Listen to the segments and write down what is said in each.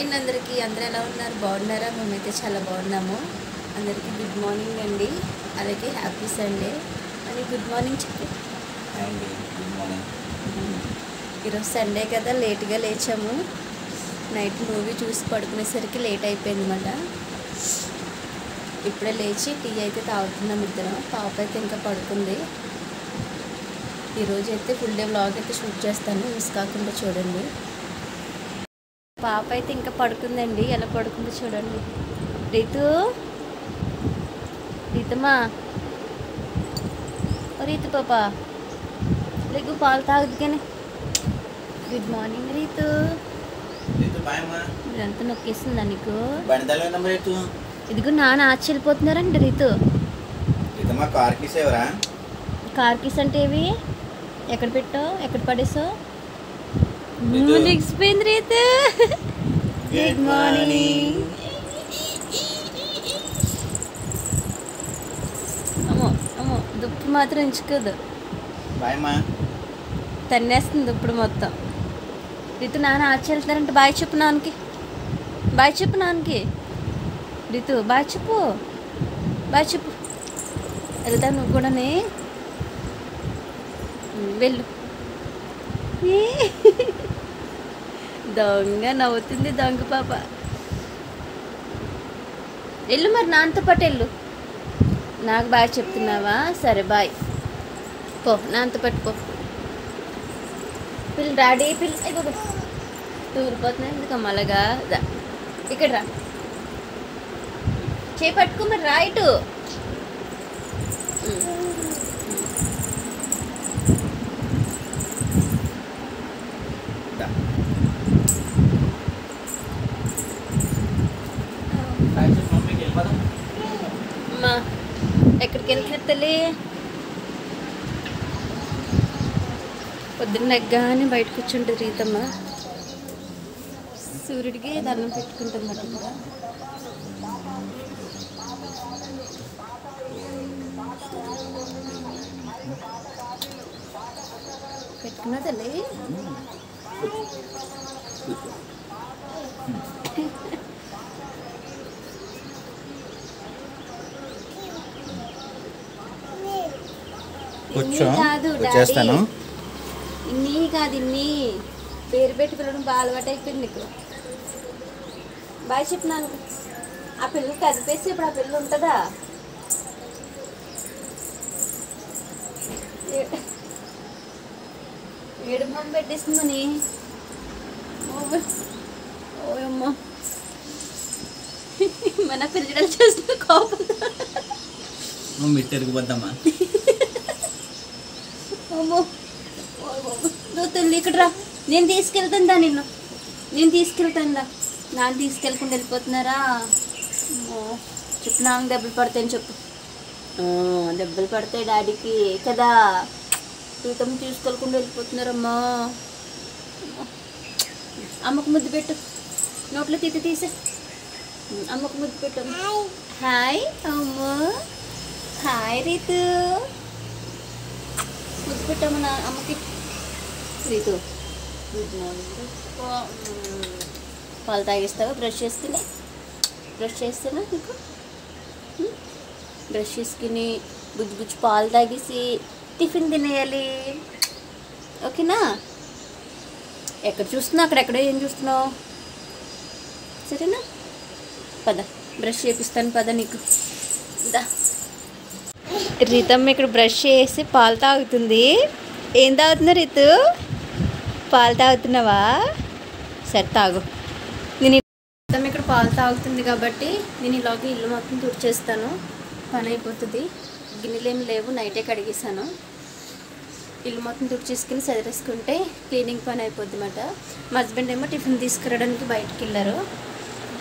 అందరికీ అందరూ ఎలా ఉన్నారు? బాగున్నారా? మేమైతే చాలా బాగున్నాము. అందరికీ గుడ్ మార్నింగ్ అండి, అలాగే హ్యాపీ సండే అని గుడ్ మార్నింగ్ చెప్పి. Good morning. ఈరోజు సండే కదా, లేట్గా లేచాము. నైట్ మూవీ చూసి పడుకునేసరికి లేట్ అయిపోయింది అన్నమాట. ఇప్పుడే లేచి టీ అయితే తాగుతున్నాం ఇద్దరం. పాప అయితే ఇంకా పడుకుంది. ఈరోజు అయితే ఫుల్ డే వ్లాగ్ అయితే షూట్ చేస్తాను, మిస్ కాకుండా చూడండి. పాప అయితే ఇంకా పడుకుందండి. ఎలా పడుకుందో చూడండి. రీతమ్మా, రీతు పాప లేకు, పాలు తాగుద్ది కానీ. Good morning Ritu. ఇదంతా నొక్కేసిందా నీకు? ఇదిగో నాన్న ఆచి వెళ్ళిపోతున్నారండి రీతు. కార్ కీస్ అంటే ఏవి? ఎక్కడ పెట్టావు? ఎక్కడ పడేసావు? నెక్స్పోయింది రీతు. Good morning. అమ్మో అమ్మో, దుప్పు మాత్రం ఎంచుకోదు, తన్నేస్తుంది దుప్పుడు మొత్తం. రీతు నాన్న ఆచి వెళ్తున్నారంటే బాయ్ చెప్పు నాన్నకి. బాయ్ చెప్పు నాన్నకి. రీతు బాయ్ చెప్పు, బాయ్ చెప్పు. వెళ్తావు నువ్వు కూడానే, వెళ్ళు. దొంగ నవ్వుతుంది, దొంగ పాప. వెళ్ళు మరి, నాన్నతో పాటు వెళ్ళు. నాకు బాయ్ చెప్తున్నావా? సరే బాయ్, పో నాన్నతో పాటు పో. పిల్లి డాడీ పిల్లి అయిపో, తూరిపోతున్నాయి ఎందుకమ్మ అలాగా. ఇక్కడ రా, చేపట్టుకో మరి, రా ఇటు. అమ్మా ఎక్కడికి వెళ్తున్నారు తల్లి? పొద్దున్న నెగ్గానే బయట కూర్చుంటుంది రీతమ్మ. సూర్యుడికి దండం పెట్టుకుంటుంది అన్నమాట. పెట్టుకున్నా తల్లి? కాదు వచ్చేస్తాను. ఇన్ని కాదు, ఇన్ని పేరు పెట్టి పిల్లడం బాగా అలవాటు అయిపోయింది నీకు. బాయ్ చెప్పినాను. ఆ పిల్లలు కదిపేసి ఇప్పుడు ఆ పిల్ల ఉంటుందా? ఏడు బొమ్మ పెట్టేస్తుందని. ఓయమ్మ, మన పిల్లలు చేస్తున్న కోపం. మీరు తిరిగిపోద్దమ్మా. అమ్మో, నువ్వు తల్లి ఇక్కడ రా, నేను తీసుకెళ్తాను నిన్ను, నేను తీసుకెళ్తాను. నాన్న తీసుకెళ్ళకుండా వెళ్ళిపోతున్నారా? చెప్పు, నాన్న దెబ్బలు పడతాయని చెప్పు. దెబ్బలు పడతాయి డాడీకి కదా, ప్రీతం తీసుకెళ్ళకుండా వెళ్ళిపోతున్నారమ్మా. అమ్మకు ముద్దు పెట్టు, నోట్లో తీసే అమ్మకు ముద్దు పెట్టు. హాయ్ అమ్మో, హాయ్ రీతు. ముద్దు పెట్టమ్మా అమ్మకి. Ritu good morning. పాలు తాగిస్తావా? బ్రష్ చేసుకుని, బ్రష్ చేస్తానా నీకు? బ్రష్ చేసుకుని బుజ్జి బుజ్జి పాలు తాగేసి టిఫిన్ తినేయాలి, ఓకేనా? ఎక్కడ చూస్తున్నావు? అక్కడెక్కడో ఏం చూస్తున్నావు? సరేనా? పద, బ్రష్ చేపిస్తాను పద నీకు. దా. రీతమ్మ ఇక్కడ బ్రష్ చేసి పాలు తాగుతుంది. ఏం తాగుతున్నా రీతు? పాలు తాగుతున్నావా? సరే తాగు. నేను రీతమ్మ ఇక్కడ పాలు తాగుతుంది కాబట్టి నేను ఇలాగే ఇల్లు మొత్తం తుడిచేస్తాను, పని అయిపోతుంది. గిన్నెలు ఏమి లేవు, నైటే కడిగేసాను. ఇల్లు మొత్తం తుడిచేసుకుని సదిరేసుకుంటే క్లీనింగ్ పని అయిపోద్ది అన్నమాట. మా హస్బెండ్ ఏమో టిఫిన్ తీసుకురావడానికి బయటకు వెళ్ళారు.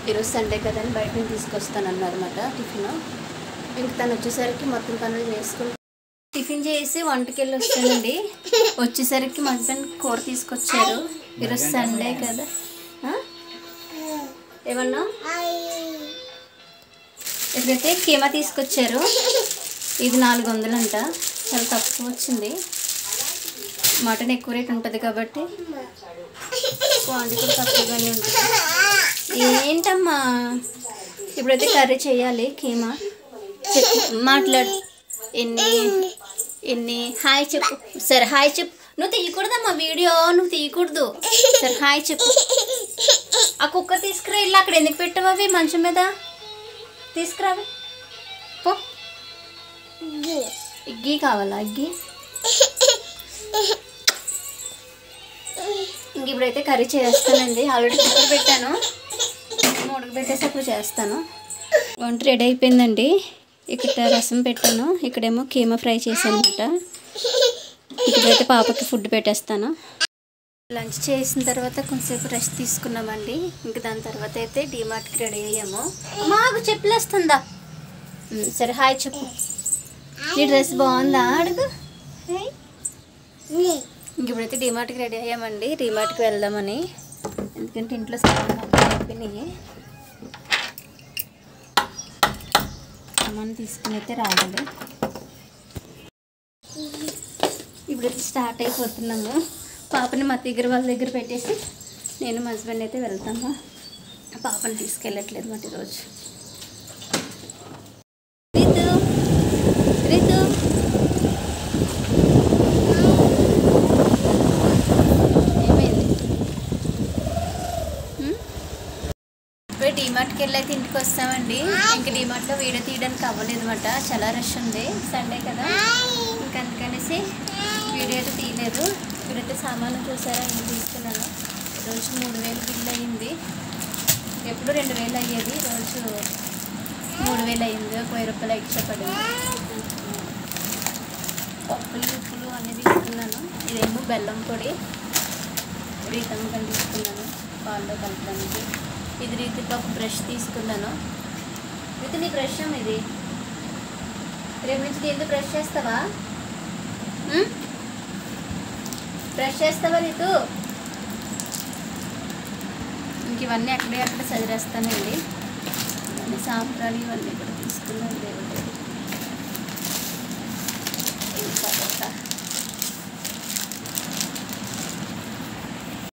ఈరోజు సండే కదా అని బయట నుంచి తీసుకొస్తాను అన్నారు అన్నమాట టిఫిన్. ఇంక తను వచ్చేసరికి మొత్తం పనులు చేసుకుని టిఫిన్ చేసి వంటకి వెళ్ళి వస్తానండి. వచ్చేసరికి మా హస్బెండ్ కూర తీసుకొచ్చారు. ఈరోజు సండే కదా. ఏమన్నా? ఇక్కడైతే కీమా తీసుకొచ్చారు. ఇది 400 అంట, చాలా తక్కువ వచ్చింది. మటన్ ఎక్కువ రేట్ ఉంటుంది కాబట్టి క్వాంటిటీ కూడా తక్కువగానే ఉంటుంది. ఏంటమ్మా? ఇప్పుడైతే కర్రీ చేయాలి కీమా. మాట్లాడు. ఎన్ని హాయ్ చెప్పు. సరే హాయ్ చెప్పు. నువ్వు తీయకూడదమ్మా వీడియో, నువ్వు తీయకూడదు. సరే హాయ్ చెప్పు. ఆ కుక్కర్ తీసుకురా. ఇల్లు అక్కడ ఎందుకు పెట్టావు? అవి మంచం మీద తీసుకురావి. పో. ఇగ్గి కావాలా? ఇగ్గి. ఇంక ఇప్పుడైతే కర్రీ చేస్తానండి. ఆల్రెడీ కుక్కర్ పెట్టాను, ఉడకబెట్టేసి అప్పుడు చేస్తాను. వంట రెడీ అయిపోయిందండి. ఇక్కడ రసం పెట్టాను, ఇక్కడేమో కీమా ఫ్రై చేశాను అనమాట. ఇప్పుడైతే పాపకి ఫుడ్ పెట్టేస్తాను. లంచ్ చేసిన తర్వాత కొంచెంసేపు రెస్ట్ తీసుకున్నామండి. ఇంక దాని తర్వాత అయితే డీమార్ట్కి రెడీ అయ్యాము. మాకు చెప్పులేస్తుందా? సరే హాయ్ చెప్పు. నీ డ్రెస్ బాగుందా అడుగు. ఇంక ఇప్పుడైతే డీమార్ట్కి రెడీ అయ్యామండి. డీమార్ట్కి వెళ్దామని, ఎందుకంటే ఇంట్లో సామాన్లు అయిపోయినాయి. సామాన్ తీసుకుని అయితే రావాలి. ఇప్పుడైతే స్టార్ట్ అయిపోతున్నాము. పాపని మా వాళ్ళ దగ్గర పెట్టేసి నేను మా హస్బెండ్ అయితే వెళ్తాము. పాపని తీసుకెళ్ళట్లేదు మాట ఈరోజు. రీతు రీతు ఏమైంది? ఇప్పుడు డీమార్ట్కి వెళ్ళి అయితే ఇంటికి వస్తామండి. ఇంకా డీమార్ట్లో వీడియో తీయడానికి అవ్వలేదు అనమాట, చాలా రష్ ఉంది, సండే కదా. ఇంకా అందుకనేసి వీడియో అయితే తీయలేదు. ఇప్పుడైతే సామాను చూసారా ఇంటికి తీసుకున్నాను. రోజు 3000 బిల్ అయ్యింది. ఎప్పుడు 2000 అయ్యేది, రోజు 3000 అయ్యింది. ఒక 1000 రూపాయలు ఎక్స్ట్రా పడింది. పప్పులు ఉప్పులు అనేది తీసుకున్నాను. ఇదేమో బెల్లం పొడి, రీతమ్మకని తీసుకున్నాను పాల్లో కలపడానికి. ఇది రీతికి ఒక బ్రష్ తీసుకున్నాను. రీతి నీ బ్రష్ ఇది రేపు నుంచి దీంతో బ్రష్ చేస్తావా? బ్రష్ చేస్తావా రీతు? ఇంక ఇవన్నీ అక్కడే సదిరేస్తానండి. ఇవన్నీ సాంబ్రాణి ఇవన్నీ కూడా తీసుకున్నాను దేవుడి.